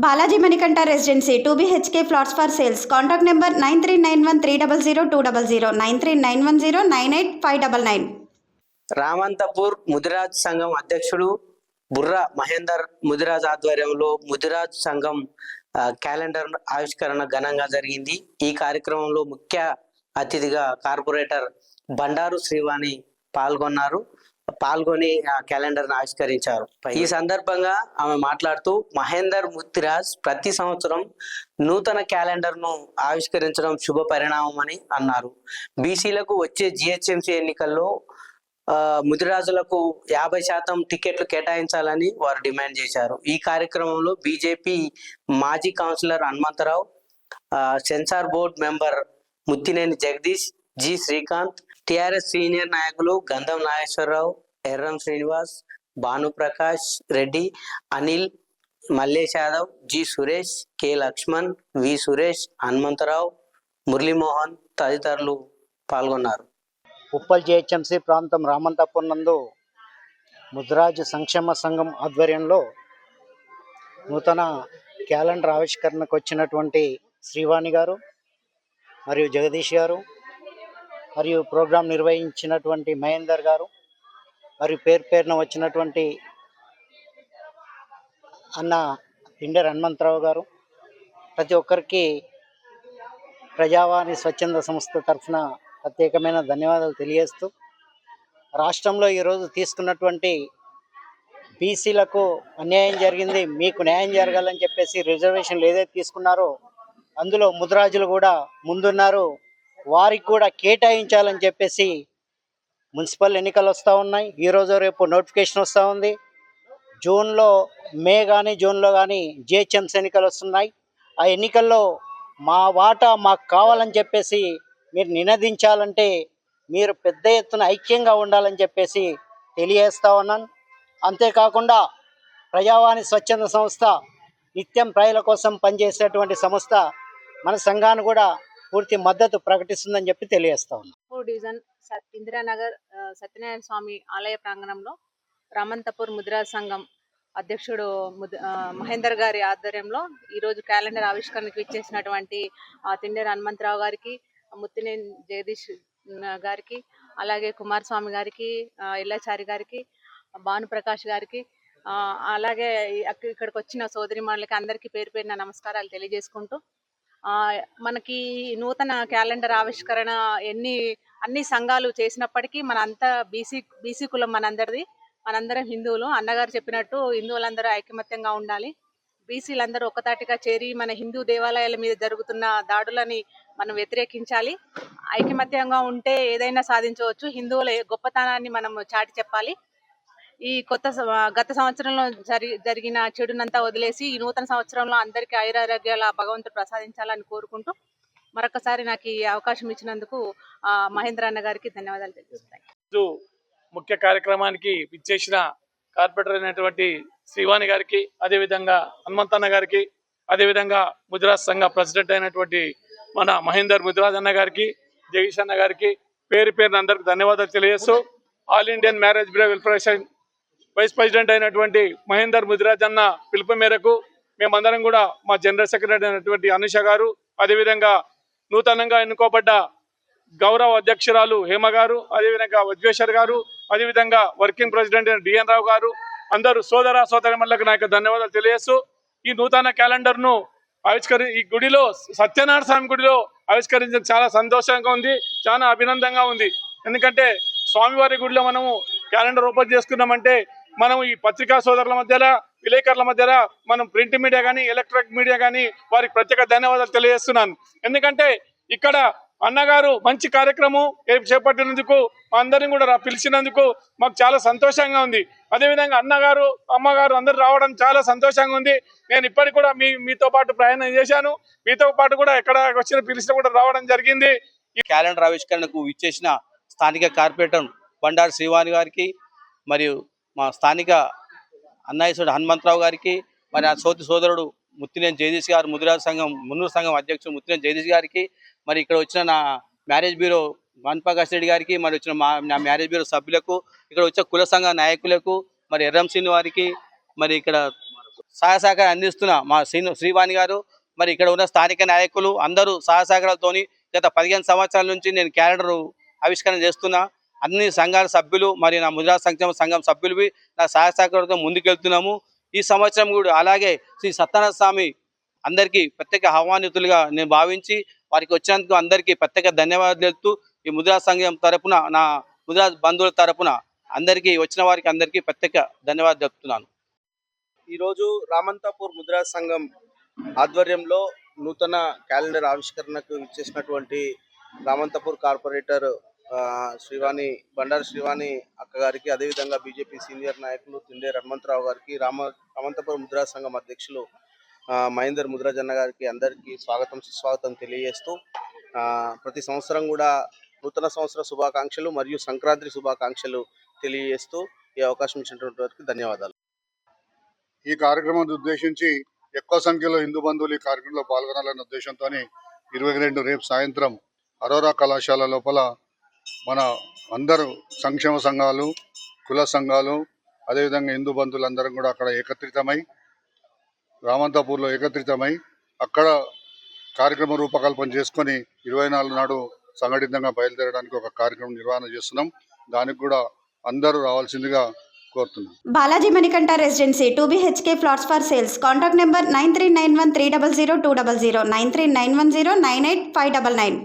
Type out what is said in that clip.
Balaji Manikanta Residency, 2 BHK plots for sales. Contact number 9391300200, 9391098599. Ramanthapur Mudiraj సంఘం అధ్యక్షుడు బుర్ర మహేందర్ ముదిరాజ్ ఆధ్వర్యంలో ముదిరాజ్ సంఘం క్యాలెండర్ ఆవిష్కరణ ఘనంగా జరిగింది. ఈ కార్యక్రమంలో ముఖ్య అతిథిగా కార్పొరేటర్ బండారు శ్రీవాణి పాల్గొని ఆ క్యాలెండర్ ఆవిష్కరించారు. ఈ సందర్భంగా ఆమె మాట్లాడుతూ మహేందర్ ముదిరాజ్ ప్రతి సంవత్సరం నూతన క్యాలెండర్ ను ఆవిష్కరించడం శుభ పరిణామమని అన్నారు. బీసీలకు వచ్చే జిహెచ్ఎంసీ ఎన్నికల్లో ముదిరాజులకు 50% టికెట్లు కేటాయించాలని వారు డిమాండ్ చేశారు. ఈ కార్యక్రమంలో బీజేపీ మాజీ councillor Hanumantharao, censor board member Muthineni Jagadish, G Srikanth, TRS senior నాయకులు Gandham Nageswararao, Erram Srinivas, Bhanuprakash Reddy, Anil, Mallesh Yadav, G Suresh, K Laxman, V Suresh, Hanumantharao, Muralimohan తదితరులు పాల్గొన్నారు. ఉప్పల్ జిహెచ్ఎంసీ ప్రాంతం రామంతపూర్ నందు ముదిరాజ్ సంక్షేమ సంఘం ఆధ్వర్యంలో నూతన క్యాలెండర్ ఆవిష్కరణకు వచ్చినటువంటి శ్రీవాణి గారు మరియు జగదీష్ గారు మరియు ప్రోగ్రాం నిర్వహించినటువంటి మహేందర్ గారు మరియు పేరున వచ్చినటువంటి అన్న ఇండర్ హనుమంతరావు గారు, ప్రతి ఒక్కరికి ప్రజావాణి స్వచ్ఛంద సంస్థ తరఫున ప్రత్యేకమైన ధన్యవాదాలు తెలియజేస్తూ, రాష్ట్రంలో ఈరోజు తీసుకున్నటువంటి బీసీలకు అన్యాయం జరిగింది, మీకు న్యాయం జరగాలని చెప్పేసి రిజర్వేషన్లు ఏదైతే తీసుకున్నారో అందులో ముదిరాజులు కూడా ముందున్నారు, వారికి కూడా కేటాయించాలని చెప్పేసి మున్సిపల్ ఎన్నికలు వస్తూ ఉన్నాయి. ఈరోజు రేపు నోటిఫికేషన్ వస్తూ ఉంది. జూన్లో కానీ జిహెచ్ఎంసీ ఎన్నికలు వస్తున్నాయి. ఆ ఎన్నికల్లో మా వాటా మాకు కావాలని చెప్పేసి మీరు నినదించాలంటే మీరు పెద్ద ఎత్తున ఐక్యంగా ఉండాలని చెప్పేసి తెలియజేస్తా ఉన్నాను. అంతేకాకుండా ప్రజావాణి స్వచ్ఛంద సంస్థ నిత్యం ప్రజల కోసం పనిచేసేటువంటి సంస్థ, మన సంఘాన్ని కూడా పూర్తి మద్దతు ప్రకటిస్తుందని చెప్పి తెలియజేస్తా ఉన్నాను. డివిజన్ ఇందిరానగర్ సత్యనారాయణ స్వామి ఆలయ ప్రాంగణంలో రామంతపూర్ ముదిరాజ్ సంఘం అధ్యక్షుడు మహేందర్ గారి ఆధ్వర్యంలో ఈరోజు క్యాలెండర్ ఆవిష్కరణకు ఇచ్చేసినటువంటి తిండేరు హనుమంతరావు గారికి, ముత్తినేని జగదీష్ గారికి, అలాగే కుమారస్వామి గారికి, ఇల్లాచారి గారికి, భానుప్రకాష్ గారికి, అలాగే ఇక్కడికి వచ్చిన సోదరిమణులకి అందరికీ పేరున నమస్కారాలు తెలియజేసుకుంటూ, మనకి నూతన క్యాలెండర్ ఆవిష్కరణ అన్ని సంఘాలు చేసినప్పటికీ మనంతా బీసీ కులం మనందరం హిందువులు. అన్నగారు చెప్పినట్టు హిందువులందరూ ఐకమత్యంగా ఉండాలి. బీసీలందరూ ఒక్కతాటిగా చేరి మన హిందూ దేవాలయాల మీద జరుగుతున్న దాడులని మనం వ్యతిరేకించాలి. ఐకమత్యంగా ఉంటే ఏదైనా సాధించవచ్చు. హిందువుల గొప్పతనాన్ని మనం చాటి చెప్పాలి. ఈ గత సంవత్సరంలో జరిగిన చెడునంతా వదిలేసి ఈ నూతన సంవత్సరంలో అందరికీ ఆయురారోగ్యాల భగవంతుడు ప్రసాదించాలని కోరుకుంటూ మరొకసారి నాకు ఈ అవకాశం ఇచ్చినందుకు మహేంద్ర అన్న గారికి ధన్యవాదాలు తెలియజేస్తాయి. ముఖ్య కార్యక్రమానికి ఇచ్చేసిన కార్పొరేటర్ అయినటువంటి శ్రీవాణి గారికి, అదేవిధంగా హనుమంతన్న గారికి, అదేవిధంగా ముదిరాజ్ సంఘ ప్రెసిడెంట్ అయినటువంటి మన మహేందర్ ముదిరాజ్ అన్న గారికి, జగదీష్ అన్న గారికి పేరున అందరికి ధన్యవాదాలు తెలియజేస్తూ, all Indian marriage bureau welfare vice president అయినటువంటి మహేందర్ ముదిరాజ్ అన్న పిలుపు మేరకు మేమందరం కూడా మా జనరల్ సెక్రటరీ అయినటువంటి అనుష గారు, అదేవిధంగా నూతనంగా ఎన్నుకోబడ్డ గౌరవ అధ్యక్షురాలు హేమ గారు, అదేవిధంగా వజ్వేశ్వర్ గారు, అదేవిధంగా వర్కింగ్ ప్రెసిడెంట్ డిఎన్ రావు గారు, అందరూ సోదరిమణులకు నా యొక్క ధన్యవాదాలు తెలియజేస్తూ, ఈ నూతన క్యాలెండర్ను ఈ గుడిలో సత్యనారాయణ స్వామి గుడిలో ఆవిష్కరించడం చాలా సంతోషంగా ఉంది, చాలా అభినందంగా ఉంది. ఎందుకంటే స్వామివారి గుడిలో మనము క్యాలెండర్ ఓపెన్ చేసుకున్నామంటే మనం ఈ పత్రికా సోదరుల మధ్యలో, విలేకరుల మధ్యలో, మనం ప్రింట్ మీడియా కానీ ఎలక్ట్రానిక్ మీడియా కానీ వారికి ప్రత్యేక ధన్యవాదాలు తెలియజేస్తున్నాను. ఎందుకంటే ఇక్కడ అన్నగారు మంచి కార్యక్రమం చేపట్టినందుకు, అందరిని కూడా పిలిచినందుకు మాకు చాలా సంతోషంగా ఉంది. అదేవిధంగా అన్నగారు, అమ్మగారు అందరూ రావడం చాలా సంతోషంగా ఉంది. నేను ఇప్పటికి కూడా మీతో పాటు ప్రయాణం చేశాను, మీతో పాటు కూడా ఎక్కడ వచ్చిన పిలిచిన కూడా రావడం జరిగింది. ఈ క్యాలెండర్ ఆవిష్కరణకు ఇచ్చేసిన స్థానిక కార్పొరేటర్ బండారు శ్రీవాణి గారికి, మరియు మా స్థానిక అన్నయ్య హనుమంతరావు గారికి, మరి ఆ సోదరుడు ముత్తినేని జగదీష్ గారు, మున్నూరు సంఘం అధ్యక్షుడు ముత్తినేని జగదీష్ గారికి, మరి ఇక్కడ వచ్చిన నా మ్యారేజ్ బ్యూరో భానుప్రకాష్ రెడ్డి గారికి, మరి వచ్చిన నా మ్యారేజ్ బ్యూరో సభ్యులకు, ఇక్కడ వచ్చిన కుల సంఘ నాయకులకు, మరి ఎర్రం శ్రీని వారికి, మరి ఇక్కడ సహాయ సహకారం అందిస్తున్న మా శ్రీవాణి గారు, మరి ఇక్కడ ఉన్న స్థానిక నాయకులు అందరూ సహాయ సహకారాలతోని గత 15 సంవత్సరాల నుంచి నేను క్యాలెండర్ ఆవిష్కరణ చేస్తున్నా. అన్ని సంఘాల సభ్యులు మరి నా ముద్రా సంక్షేమ సంఘం సభ్యులు నా సహాయ సహకారంతో ముందుకెళ్తున్నాము. ఈ సంవత్సరం కూడా అలాగే శ్రీ సత్యనారాయణ స్వామి అందరికీ ప్రత్యేక ఆహ్వానితులుగా నేను భావించి వారికి వచ్చినందుకు అందరికీ ప్రత్యేక ధన్యవాదాలు తెలుపుతూ ఈ ముద్రా సంఘం తరపున నా ముద్రా బంధువుల తరపున అందరికీ వచ్చిన వారికి అందరికీ ప్రత్యేక ధన్యవాదాలు తెలుపుతున్నాను. ఈరోజు రామంతాపూర్ ముద్రా సంఘం ఆధ్వర్యంలో నూతన క్యాలెండర్ ఆవిష్కరణకు ఇచ్చేసినటువంటి రామంతాపూర్ కార్పొరేటర్ శ్రీవాణి బండారు శ్రీవాణి అక్క గారికి, అదేవిధంగా బీజేపీ సీనియర్ నాయకులు తిండేరు హనుమంతరావు గారికి, రామంతాపూర్ ముద్రా సంఘం అధ్యక్షులు మహేందర్ ముద్రాజన్న గారికి అందరికీ స్వాగతం సుస్వాగతం తెలియజేస్తూ ప్రతి సంవత్సరం కూడా నూతన సంవత్సర శుభాకాంక్షలు మరియు సంక్రాంతి శుభాకాంక్షలు తెలియజేస్తూ ఈ అవకాశం ఇచ్చినటువంటి వారికి ధన్యవాదాలు. ఈ కార్యక్రమాన్ని ఉద్దేశించి ఎక్కువ సంఖ్యలో హిందూ బంధువులు ఈ కార్యక్రమంలో పాల్గొనాలనే ఉద్దేశంతో 22 రేపు సాయంత్రం అరోరా కళాశాల లోపల మన అందరూ సంక్షేమ సంఘాలు, కుల సంఘాలు, అదేవిధంగా హిందూ బంధువులందరం కూడా అక్కడ ఏకత్రితమై రామంతాపూర్లో ఏకత్రితమై అక్కడ కార్యక్రమ రూపకల్పన చేసుకొని 24 నాడు సంఘటితంగా బయలుదేరడానికి ఒక కార్యక్రమం నిర్వహణ చేస్తున్నాం. దానికి కూడా అందరూ రావాల్సిందిగా కోరుతున్నాం. Balaji Manikanta residency 2 BHK flats for sales. Contact number 9391300200, 9391098599.